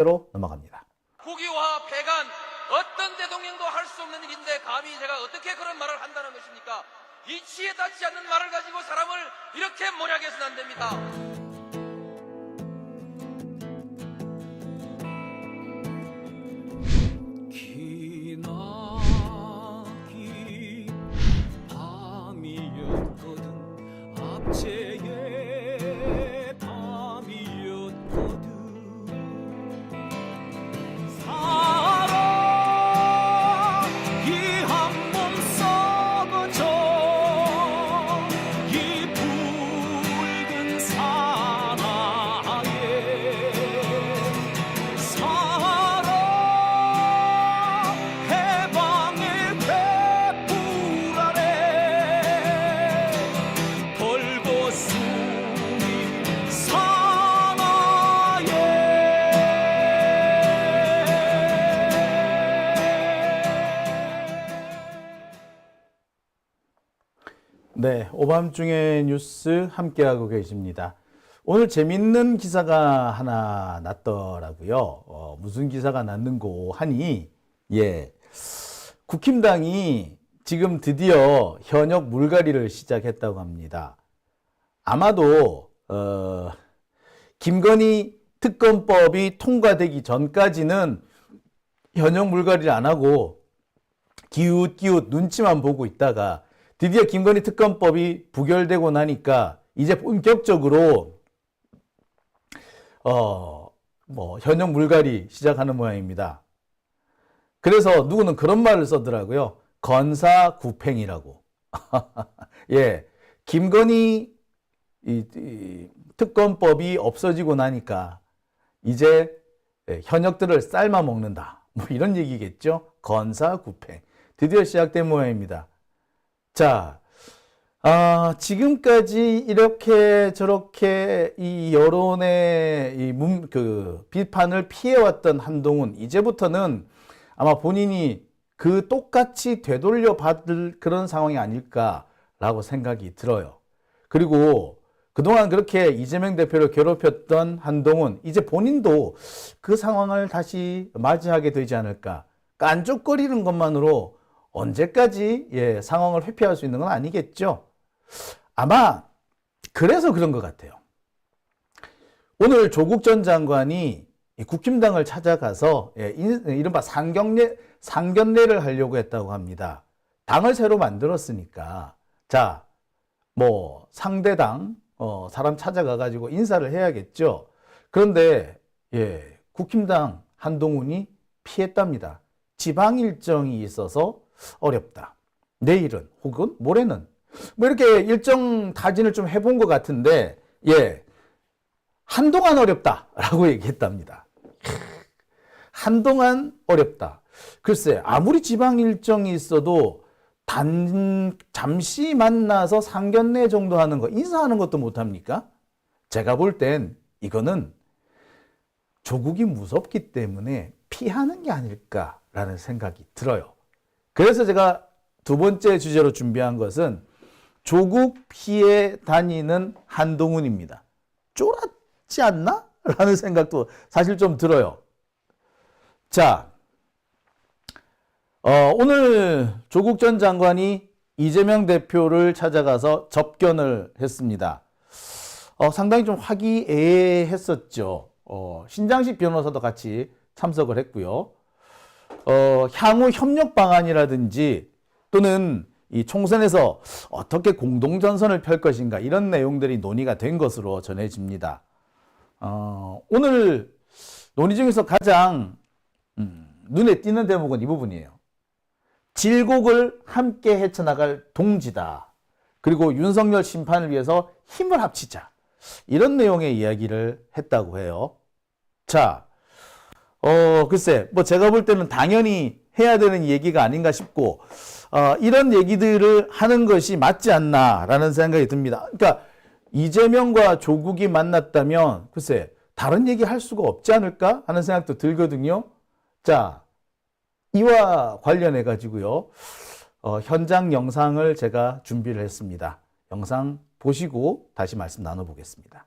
로 넘어갑니다. 국유화 폐간 어떤 대통령도 할 수 없는 일인데 감히 제가 어떻게 그런 말을 한다는 것입니까? 이치에 닿지 않는 말을 가지고 사람을 이렇게 몰약해서는 안 됩니다. 기나긴 밤이었거든 압제의 밤이었거든 사랑이 한 몸 썩어져 이 붉은 사나에 사랑 해방의 횃불 아래 걸벗으니 사나에 네, 오밤중의 뉴스 함께하고 계십니다. 오늘 재밌는 기사가 하나 났더라고요. 무슨 기사가 났는고 하니, 국힘당이 지금 드디어 현역 물갈이를 시작했다고 합니다. 아마도 김건희 특검법이 통과되기 전까지는 현역 물갈이를 안 하고 기웃기웃 눈치만 보고 있다가 드디어 김건희 특검법이 부결되고 나니까 이제 본격적으로 현역 물갈이 시작하는 모양입니다. 그래서 누구는 그런 말을 써더라고요. 건사구팽이라고. 예, 김건희 이 특검법이 없어지고 나니까 이제 현역들을 삶아 먹는다. 뭐 이런 얘기겠죠. 건사구팽. 드디어 시작된 모양입니다. 자, 지금까지 이렇게 저렇게 이 여론의 비판을 피해왔던 한동훈, 이제부터는 아마 본인이 그 똑같이 되돌려 받을 그런 상황이 아닐까라고 생각이 들어요. 그리고 그동안 그렇게 이재명 대표를 괴롭혔던 한동훈, 이제 본인도 그 상황을 다시 맞이하게 되지 않을까. 깐족거리는 것만으로 언제까지 상황을 회피할 수 있는 건 아니겠죠. 아마 그래서 그런 것 같아요. 오늘 조국 전 장관이 국힘당을 찾아가서 이른바 상견례를 하려고 했다고 합니다. 당을 새로 만들었으니까 자, 뭐 상대당 사람 찾아가가지고 인사를 해야겠죠. 그런데 국힘당 한동훈이 피했답니다. 지방 일정이 있어서 어렵다. 내일은 혹은 모레는 뭐 이렇게 일정 타진을 좀 해본 것 같은데 한동안 어렵다라고 얘기했답니다. 한동안 어렵다. 글쎄 아무리 지방 일정이 있어도 잠시 만나서 상견례 정도 하는 거 인사하는 것도 못합니까? 제가 볼 땐 이거는 조국이 무섭기 때문에 피하는 게 아닐까라는 생각이 들어요. 그래서 제가 두 번째 주제로 준비한 것은 조국 피해 다니는 한동훈입니다. 쫄았지 않나? 라는 생각도 사실 좀 들어요. 자, 오늘 조국 전 장관이 이재명 대표를 찾아가서 접견을 했습니다. 상당히 좀 화기애애했었죠. 신장식 변호사도 같이 참석을 했고요. 향후 협력 방안이라든지 또는 이 총선에서 어떻게 공동전선을 펼 것인가 이런 내용들이 논의가 된 것으로 전해집니다. 오늘 논의 중에서 가장 눈에 띄는 대목은 이 부분이에요. 질곡을 함께 헤쳐나갈 동지다. 그리고 윤석열 심판을 위해서 힘을 합치자. 이런 내용의 이야기를 했다고 해요. 자, 글쎄, 뭐 제가 볼 때는 당연히 해야 되는 얘기가 아닌가 싶고, 이런 얘기들을 하는 것이 맞지 않나라는 생각이 듭니다. 그러니까 이재명과 조국이 만났다면 글쎄 다른 얘기 할 수가 없지 않을까 하는 생각도 들거든요. 자, 이와 관련해 가지고요. 현장 영상을 제가 준비를 했습니다. 영상 보시고 다시 말씀 나눠보겠습니다.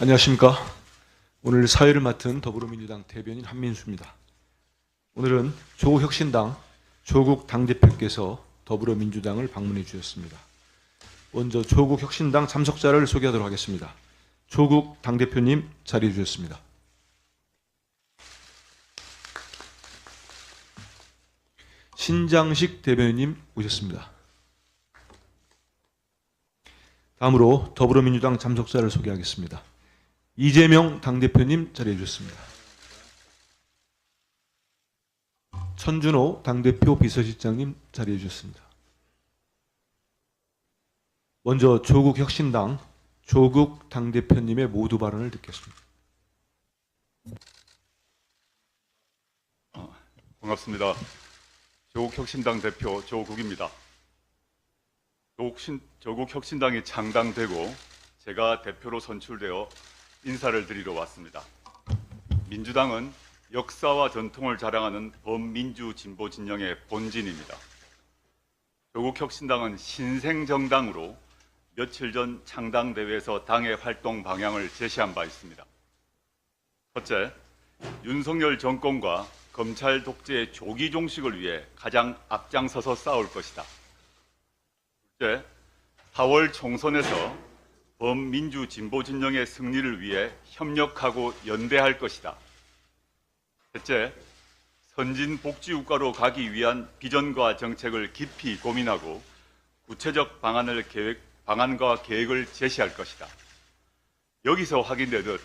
안녕하십니까. 오늘 사회를 맡은 더불어민주당 대변인 한민수입니다. 오늘은 조국혁신당 조국 당대표께서 더불어민주당을 방문해 주셨습니다. 먼저 조국혁신당 참석자를 소개하도록 하겠습니다. 조국 당대표님 자리해 주셨습니다. 신장식 대변인님 오셨습니다. 다음으로 더불어민주당 참석자를 소개하겠습니다. 이재명 당대표님 자리해 주셨습니다. 천준호 당대표 비서실장님 자리해 주셨습니다. 먼저 조국혁신당 조국 당대표님의 모두 발언을 듣겠습니다. 반갑습니다. 조국혁신당 대표 조국입니다. 조국혁신당이 창당되고 제가 대표로 선출되어 인사를 드리러 왔습니다. 민주당은 역사와 전통을 자랑하는 범민주 진보 진영의 본진입니다. 조국혁신당은 신생정당으로 며칠 전 창당대회에서 당의 활동 방향을 제시한 바 있습니다. 첫째, 윤석열 정권과 검찰 독재의 조기 종식을 위해 가장 앞장서서 싸울 것이다. 둘째, 4월 총선에서 범민주 진보 진영의 승리를 위해 협력하고 연대할 것이다. 셋째, 선진 복지국가로 가기 위한 비전과 정책을 깊이 고민하고 구체적 방안과 계획을 제시할 것이다. 여기서 확인되듯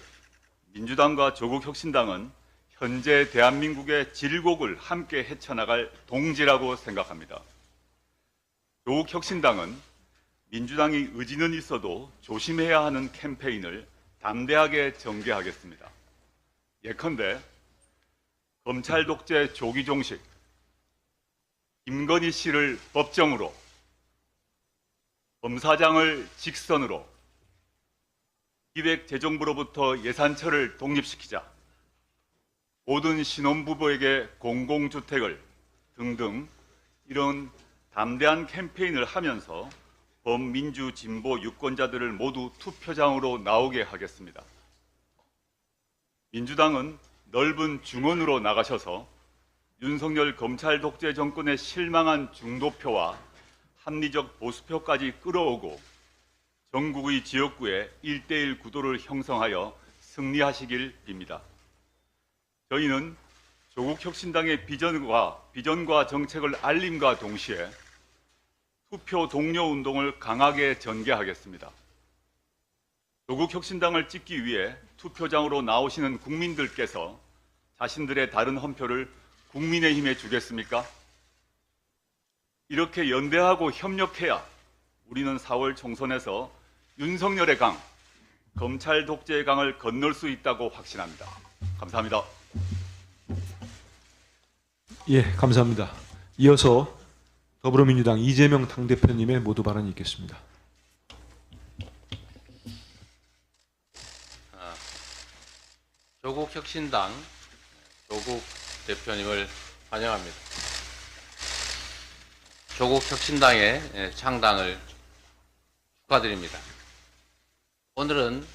민주당과 조국혁신당은 현재 대한민국의 질곡을 함께 헤쳐나갈 동지라고 생각합니다. 조국혁신당은 민주당이 의지는 있어도 조심해야 하는 캠페인을 담대하게 전개하겠습니다. 예컨대 검찰 독재 조기 종식, 김건희 씨를 법정으로, 검사장을 직선으로, 기획재정부로부터 예산처를 독립시키자, 모든 신혼부부에게 공공주택을 등등 이런 담대한 캠페인을 하면서 범민주 진보 유권자들을 모두 투표장으로 나오게 하겠습니다. 민주당은 넓은 중원으로 나가셔서 윤석열 검찰 독재 정권의 실망한 중도표와 합리적 보수표까지 끌어오고 전국의 지역구에 1대1 구도를 형성하여 승리하시길 빕니다. 저희는 조국혁신당의 비전과 정책을 알림과 동시에 투표 동료 운동을 강하게 전개하겠습니다. 조국혁신당을 찍기 위해 투표장으로 나오시는 국민들께서 자신들의 다른 한 표를 국민의힘에 주겠습니까? 이렇게 연대하고 협력해야 우리는 4월 총선에서 윤석열의 강, 검찰 독재의 강을 건널 수 있다고 확신합니다. 감사합니다. 예, 감사합니다. 이어서 더불어민주당 이재명 당대표님의 모두 발언이 있겠습니다. 조국혁신당 조국 대표님을 환영합니다. 조국혁신당의 창당을 축하드립니다. 오늘은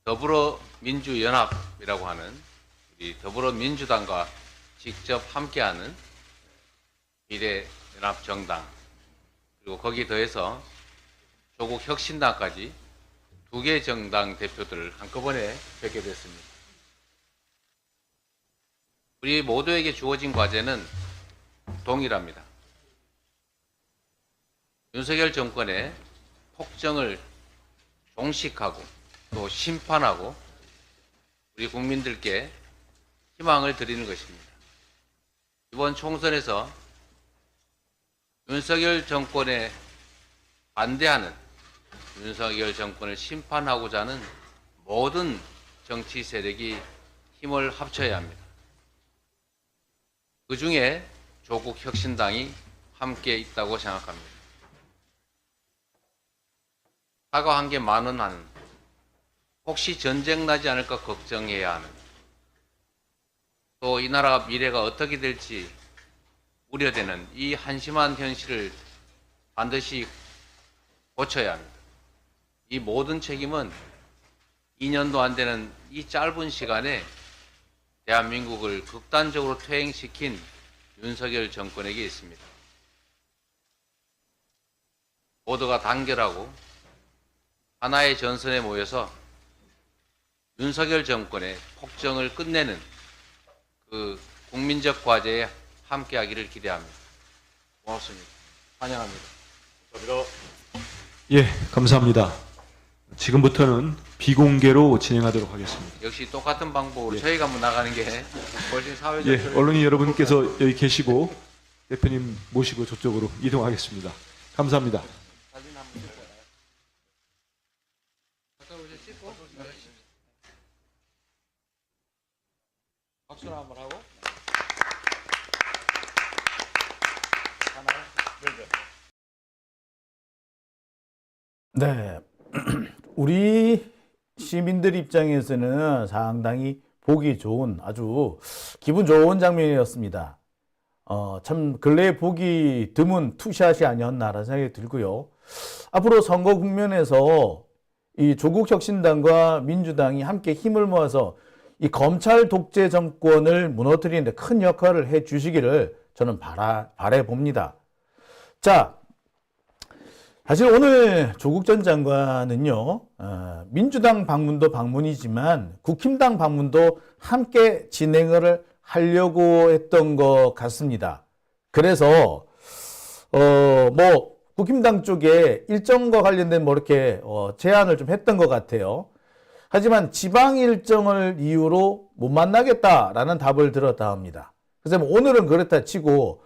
더불어민주연합이라고 하는 우리 더불어민주당과 직접 함께하는 미래연합정당, 그리고 거기에 더해서 조국혁신당까지 두 개 정당 대표들을 한꺼번에 뵙게 됐습니다. 우리 모두에게 주어진 과제는 동일합니다. 윤석열 정권의 폭정을 종식하고 또 심판하고 우리 국민들께 희망을 드리는 것입니다. 이번 총선에서 윤석열 정권에 반대하는, 윤석열 정권을 심판하고자 하는 모든 정치 세력이 힘을 합쳐야 합니다. 그 중에 조국혁신당이 함께 있다고 생각합니다. 사과 한 개 만 원 하는, 혹시 전쟁 나지 않을까 걱정해야 하는, 또 이 나라 미래가 어떻게 될지 우려되는 이 한심한 현실을 반드시 고쳐야 합니다. 이 모든 책임은 2년도 안 되는 이 짧은 시간에 대한민국을 극단적으로 퇴행시킨 윤석열 정권에게 있습니다. 모두가 단결하고 하나의 전선에 모여서 윤석열 정권의 폭정을 끝내는 그 국민적 과제에 함께하기를 기대합니다. 고맙습니다. 환영합니다. 예, 감사합니다. 지금부터는 비공개로 진행하도록 하겠습니다. 역시 똑같은 방법으로 저희가 한번 나가는 게 훨씬 사회적 예, 언론인 여러분께서 여기 계시고 대표님 모시고 저쪽으로 이동하겠습니다. 감사합니다. 사진 한번 찍어요. 가까이 오셔 찍고 박수를 한번 하고 네. 우리 시민들 입장에서는 상당히 보기 좋은 아주 기분 좋은 장면이었습니다. 참 근래에 보기 드문 투샷이 아니었나라는 생각이 들고요. 앞으로 선거 국면에서 이 조국혁신당과 민주당이 함께 힘을 모아서 이 검찰 독재 정권을 무너뜨리는 데 큰 역할을 해 주시기를 저는 바래 봅니다. 자, 사실 오늘 조국 전 장관은요, 민주당 방문도 방문이지만 국힘당 방문도 함께 진행을 하려고 했던 것 같습니다. 그래서, 국힘당 쪽에 일정과 관련된 이렇게, 제안을 좀 했던 것 같아요. 하지만 지방 일정을 이유로 못 만나겠다라는 답을 들었다 합니다. 그래서 오늘은 그렇다 치고,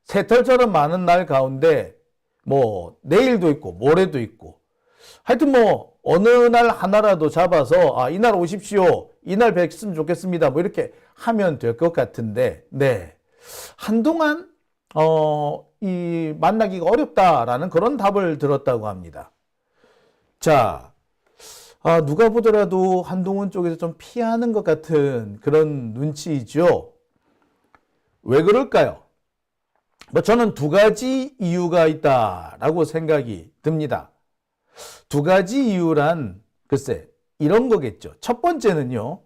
새털처럼 많은 날 가운데, 내일도 있고, 모레도 있고. 하여튼 어느 날 하나라도 잡아서, 이날 오십시오. 이날 뵙으면 좋겠습니다. 이렇게 하면 될 것 같은데, 네. 한동안, 만나기가 어렵다라는 그런 답을 들었다고 합니다. 자, 누가 보더라도 한동훈 쪽에서 좀 피하는 것 같은 그런 눈치이죠. 왜 그럴까요? 저는 두 가지 이유가 있다라고 생각이 듭니다. 두 가지 이유란 글쎄 이런 거겠죠. 첫 번째는요.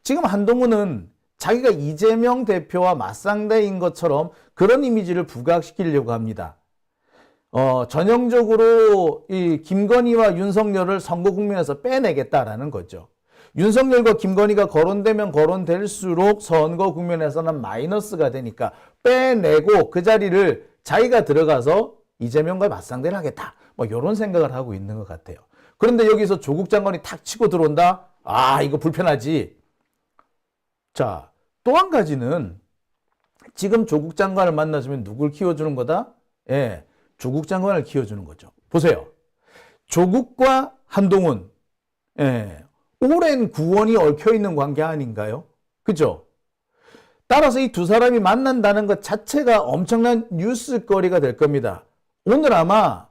지금 한동훈은 자기가 이재명 대표와 맞상대인 것처럼 그런 이미지를 부각시키려고 합니다. 전형적으로 이 김건희와 윤석열을 선거 국면에서 빼내겠다라는 거죠. 윤석열과 김건희가 거론되면 거론될수록 선거 국면에서는 마이너스가 되니까 빼내고 그 자리를 자기가 들어가서 이재명과 맞상대를 하겠다. 이런 생각을 하고 있는 것 같아요. 그런데 여기서 조국 장관이 탁 치고 들어온다? 이거 불편하지. 자, 또 한 가지는 지금 조국 장관을 만나주면 누굴 키워주는 거다? 예, 조국 장관을 키워주는 거죠. 보세요. 조국과 한동훈. 예. 오랜 구원이 얽혀있는 관계 아닌가요? 그죠? 따라서 이 두 사람이 만난다는 것 자체가 엄청난 뉴스거리가 될 겁니다. 오늘 아마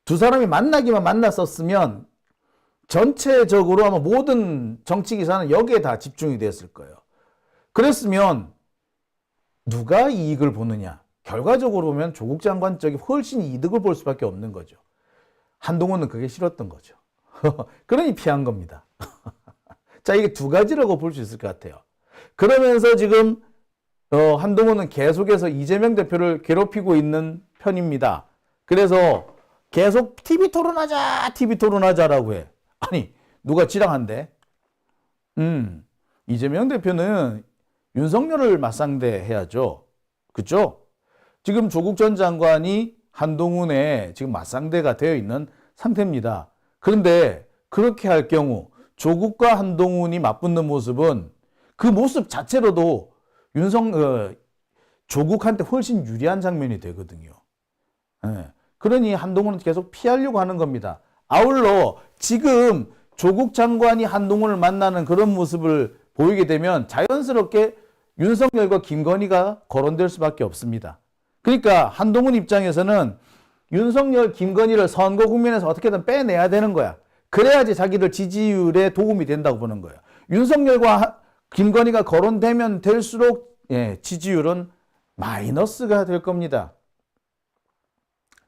두 사람이 만나기만 만났었으면 전체적으로 아마 모든 정치 기사는 여기에 다 집중이 됐을 거예요. 그랬으면 누가 이익을 보느냐? 결과적으로 보면 조국 장관 쪽이 훨씬 이득을 볼 수밖에 없는 거죠. 한동훈은 그게 싫었던 거죠. 그러니 피한 겁니다. 자, 이게 두 가지라고 볼 수 있을 것 같아요. 그러면서 지금 한동훈은 계속해서 이재명 대표를 괴롭히고 있는 편입니다. 그래서 계속 TV 토론하자라고 해. 아니, 누가 지랑한대? 이재명 대표는 윤석열을 맞상대해야죠. 그렇죠? 지금 조국 전 장관이 한동훈의 지금 맞상대가 되어 있는 상태입니다. 그런데 그렇게 할 경우 조국과 한동훈이 맞붙는 모습은 그 모습 자체로도 조국한테 훨씬 유리한 장면이 되거든요. 예. 그러니 한동훈은 계속 피하려고 하는 겁니다. 아울러 지금 조국 장관이 한동훈을 만나는 그런 모습을 보이게 되면 자연스럽게 윤석열과 김건희가 거론될 수밖에 없습니다. 그러니까 한동훈 입장에서는 윤석열, 김건희를 선거 국면에서 어떻게든 빼내야 되는 거야. 그래야지 자기들 지지율에 도움이 된다고 보는 거예요. 윤석열과 김건희가 거론되면 될수록 지지율은 마이너스가 될 겁니다.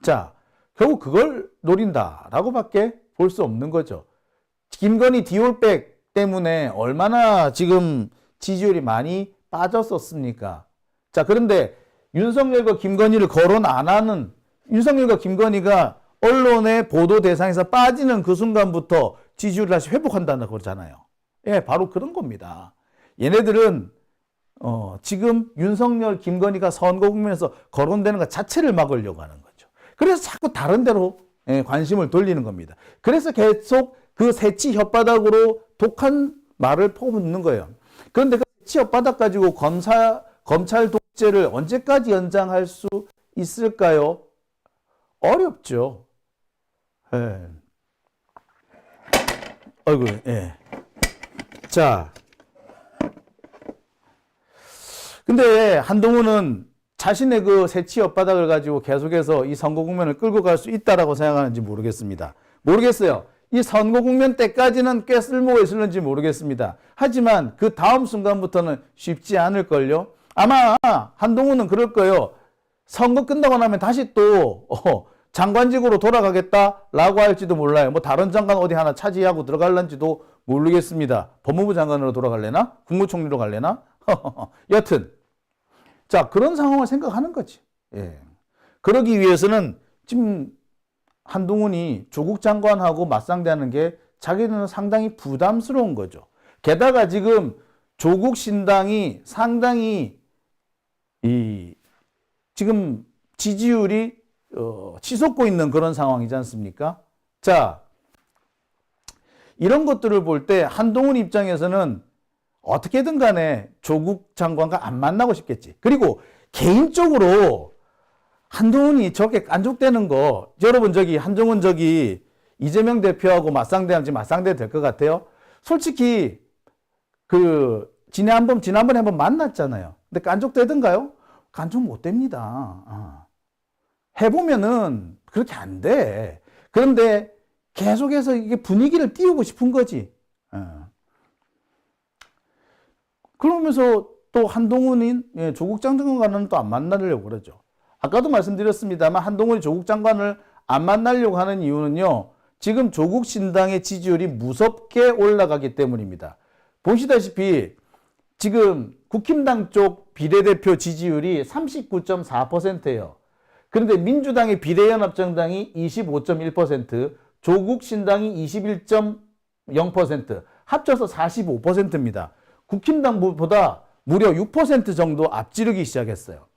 자, 결국 그걸 노린다라고밖에 볼 볼 수 없는 거죠. 김건희 디올백 때문에 얼마나 지금 지지율이 많이 빠졌었습니까? 자, 그런데 윤석열과 김건희를 거론 안 하는, 윤석열과 김건희가 언론의 보도 대상에서 빠지는 그 순간부터 지지율을 다시 회복한다는 거잖아요. 예, 바로 그런 겁니다. 얘네들은 지금 윤석열, 김건희가 선거 국면에서 거론되는 것 자체를 막으려고 하는 거죠. 그래서 자꾸 다른 데로 관심을 돌리는 겁니다. 그래서 계속 그 새치 혓바닥으로 독한 말을 퍼붓는 거예요. 그런데 그 새치 혓바닥 가지고 검찰 독재를 언제까지 연장할 수 있을까요? 어렵죠. 예. 아이고, 예. 자. 근데 한동훈은 자신의 그 새치 혓바닥을 가지고 계속해서 이 선거 국면을 끌고 갈 수 있다라고 생각하는지 모르겠습니다. 모르겠어요. 이 선거 국면 때까지는 꽤 쓸모가 있을는지 모르겠습니다. 하지만 그 다음 순간부터는 쉽지 않을걸요. 아마 한동훈은 그럴 거예요. 선거 끝나고 나면 다시 또 장관직으로 돌아가겠다라고 할지도 몰라요. 뭐 다른 장관 어디 하나 차지하고 들어갈런지도 모르겠습니다. 법무부 장관으로 돌아갈래나? 국무총리로 갈래나? 여튼 자, 그런 상황을 생각하는 거지. 예. 그러기 위해서는 지금 한동훈이 조국 장관하고 맞상대하는 게 자기들은 상당히 부담스러운 거죠. 게다가 지금 조국 신당이 상당히 지금 지지율이 치솟고 있는 그런 상황이지 않습니까? 자, 이런 것들을 볼 때 한동훈 입장에서는 어떻게든 간에 조국 장관과 안 만나고 싶겠지. 그리고 개인적으로 한동훈이 저렇게 깐족되는 거, 여러분 한동훈 이재명 대표하고 맞상대하면 맞상대 될 것 같아요? 솔직히 지난번에 한번 만났잖아요. 근데 깐족되던가요? 깐족 못 됩니다. 해보면은 그렇게 안 돼. 그런데 계속해서 이게 분위기를 띄우고 싶은 거지. 그러면서 또 한동훈이 조국 장관과는 또 안 만나려고 그러죠. 아까도 말씀드렸습니다만 한동훈이 조국 장관을 안 만나려고 하는 이유는요. 지금 조국 신당의 지지율이 무섭게 올라가기 때문입니다. 보시다시피 지금 국힘당 쪽 비례대표 지지율이 39.4%예요. 그런데 민주당의 비례연합정당이 25.1%, 조국 신당이 21.0%, 합쳐서 45%입니다. 국힘당보다 무려 6% 정도 앞지르기 시작했어요.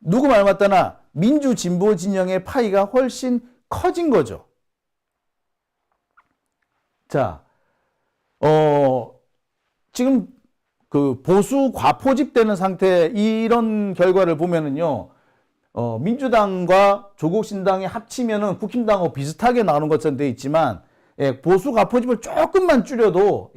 누구 말 맞다나 민주 진보 진영의 파이가 훨씬 커진 거죠. 자, 지금 그 보수 과포집되는 상태 이런 결과를 보면은요, 민주당과 조국 신당이 합치면은 국힘당하고 비슷하게 나오는 것처럼 돼 있지만, 보수 과포집을 조금만 줄여도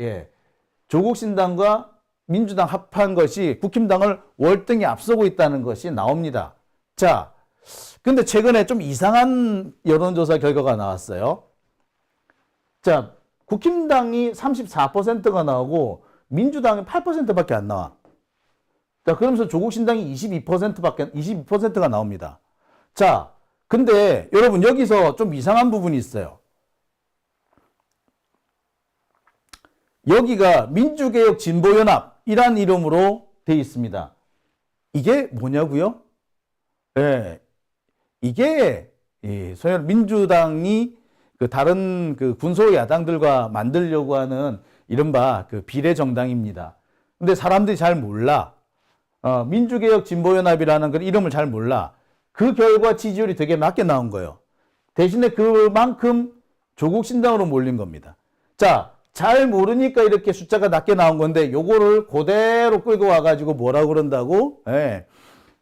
조국 신당과 민주당 합한 것이 국힘당을 월등히 앞서고 있다는 것이 나옵니다. 자, 근데 최근에 좀 이상한 여론조사 결과가 나왔어요. 자, 국힘당이 34%가 나오고 민주당이 8%밖에 안 나와. 자, 그러면서 조국 신당이 22%가 나옵니다. 자, 근데 여러분 여기서 좀 이상한 부분이 있어요. 여기가 민주개혁 진보연합이란 이름으로 되어 있습니다. 이게 뭐냐고요? 이게 소위 민주당이 다른 군소 야당들과 만들려고 하는 이른바 비례정당입니다. 근데 사람들이 잘 몰라. 민주개혁 진보연합이라는 그 이름을 잘 몰라. 그 결과 지지율이 되게 낮게 나온 거예요. 대신에 그만큼 조국 신당으로 몰린 겁니다. 자, 잘 모르니까 이렇게 숫자가 낮게 나온 건데 요거를 그대로 끌고 와가지고 뭐라고 그런다고?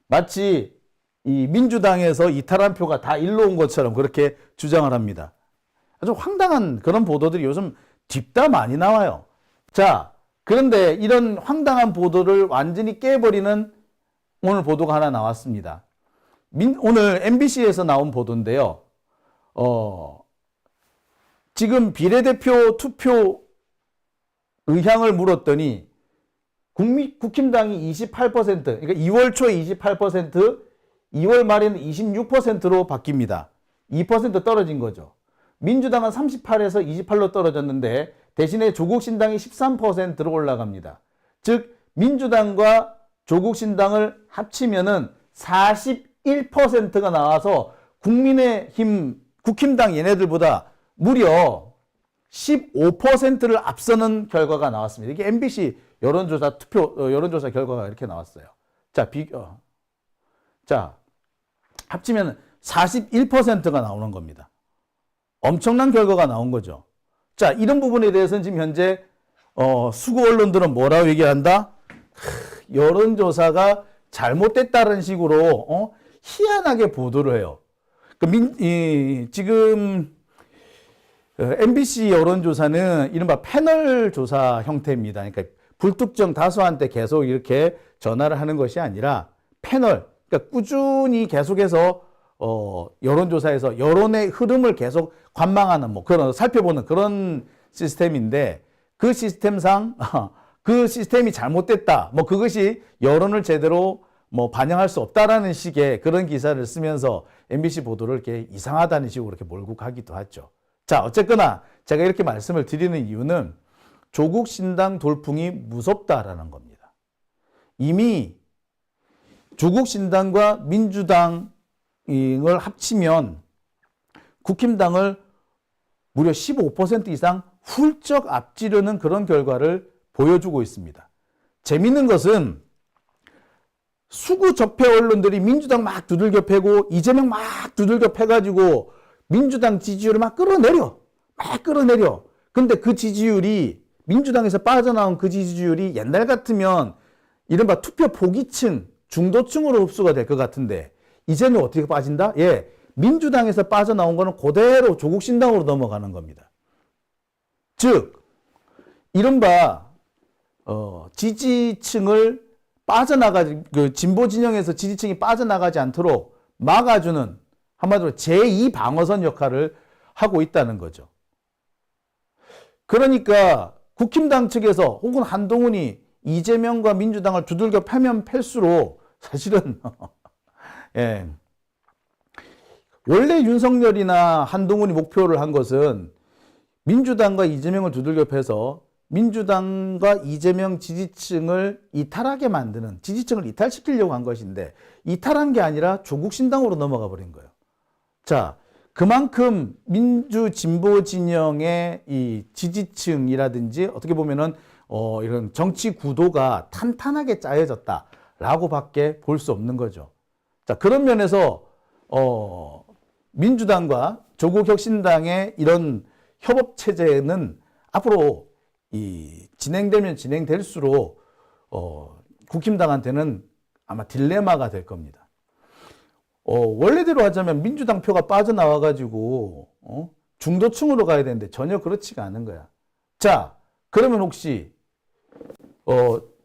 마치 이 민주당에서 이탈한 표가 다 일로 온 것처럼 그렇게 주장을 합니다. 아주 황당한 그런 보도들이 요즘 딥다 많이 나와요. 자, 그런데 이런 황당한 보도를 완전히 깨버리는 오늘 보도가 하나 나왔습니다. 오늘 MBC에서 나온 보도인데요. 지금 비례대표 투표 의향을 물었더니 국힘당이 28%, 그러니까 2월 초에 28%, 2월 말에는 26%로 바뀝니다. 2% 떨어진 거죠. 민주당은 38에서 28로 떨어졌는데 대신에 조국신당이 13%로 올라갑니다. 즉 민주당과 조국신당을 합치면은 41%가 나와서 국민의힘, 국힘당 얘네들보다 무려 15%를 앞서는 결과가 나왔습니다. 이게 MBC 여론조사 여론조사 결과가 이렇게 나왔어요. 자, 합치면 41%가 나오는 겁니다. 엄청난 결과가 나온 거죠. 자, 이런 부분에 대해서는 지금 현재 수구 언론들은 뭐라고 얘기한다? 여론조사가 잘못됐다는 식으로 희한하게 보도를 해요. 지금 MBC 여론조사는 이른바 패널 조사 형태입니다. 그러니까 불특정 다수한테 계속 이렇게 전화를 하는 것이 아니라 패널, 그러니까 꾸준히 계속해서 여론조사에서 여론의 흐름을 계속 관망하는 그런 살펴보는 그런 시스템인데 그 시스템상 그 시스템이 잘못됐다. 그것이 여론을 제대로 반영할 수 없다라는 식의 그런 기사를 쓰면서 MBC 보도를 이렇게 이상하다는 식으로 이렇게 몰고 가기도 하죠. 자, 어쨌거나 제가 이렇게 말씀을 드리는 이유는 조국 신당 돌풍이 무섭다라는 겁니다. 이미 조국 신당과 민주당을 합치면 국힘당을 무려 15% 이상 훌쩍 앞지르는 그런 결과를 보여주고 있습니다. 재밌는 것은 수구 접해 언론들이 민주당 막 두들겨 패고 이재명 막 두들겨 패가지고 민주당 지지율을 막 끌어내려. 근데 그 지지율이 민주당에서 빠져나온 그 지지율이 옛날 같으면 이른바 투표 포기층, 중도층으로 흡수가 될 것 같은데 이제는 어떻게 빠진다? 예, 민주당에서 빠져나온 거는 그대로 조국신당으로 넘어가는 겁니다. 즉 이른바 지지층을 그 진보 진영에서 지지층이 빠져나가지 않도록 막아주는 한마디로 제2방어선 역할을 하고 있다는 거죠. 그러니까 국힘당 측에서 혹은 한동훈이 이재명과 민주당을 두들겨 패면 팰수록 사실은 예, 원래 윤석열이나 한동훈이 목표를 한 것은 민주당과 이재명을 두들겨 패서 민주당과 이재명 지지층을 이탈하게 만드는, 지지층을 이탈시키려고 한 것인데 이탈한 게 아니라 조국 신당으로 넘어가 버린 거예요. 자, 그만큼 민주 진보 진영의 이 지지층이라든지 어떻게 보면은 이런 정치 구도가 탄탄하게 짜여졌다라고 밖에 볼 수 없는 거죠. 자, 그런 면에서 민주당과 조국혁신당의 이런 협업 체제는 앞으로 진행되면 진행될수록 국힘당한테는 아마 딜레마가 될 겁니다. 원래대로 하자면 민주당 표가 빠져나와가지고 중도층으로 가야 되는데 전혀 그렇지가 않은 거야. 자, 그러면 혹시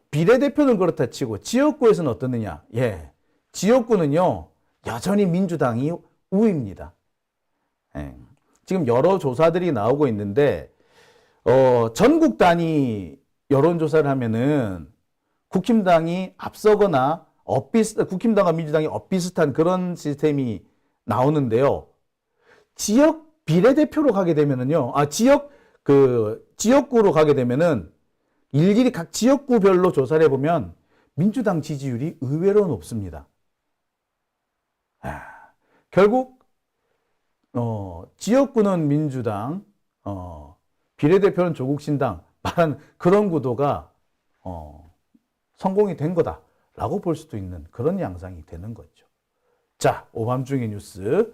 비례대표는 그렇다 치고 지역구에서는 어떻느냐? 예, 지역구는요 여전히 민주당이 우위입니다. 예, 지금 여러 조사들이 나오고 있는데 전국 단위 여론조사를 하면은 국힘당이 앞서거나 국힘당과 민주당이 엇비슷한 그런 시스템이 나오는데요. 지역 비례대표로 가게 되면은요, 지역구로 가게 되면은 일일이 각 지역구별로 조사를 해보면 민주당 지지율이 의외로 높습니다. 결국 지역구는 민주당, 비례대표는 조국신당 말한 그런 구도가 성공이 된 거다라고 볼 수도 있는 그런 양상이 되는 거죠. 자, 오밤중의 뉴스.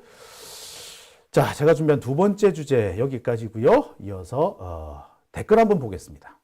자, 제가 준비한 두 번째 주제 여기까지고요. 이어서 댓글 한번 보겠습니다.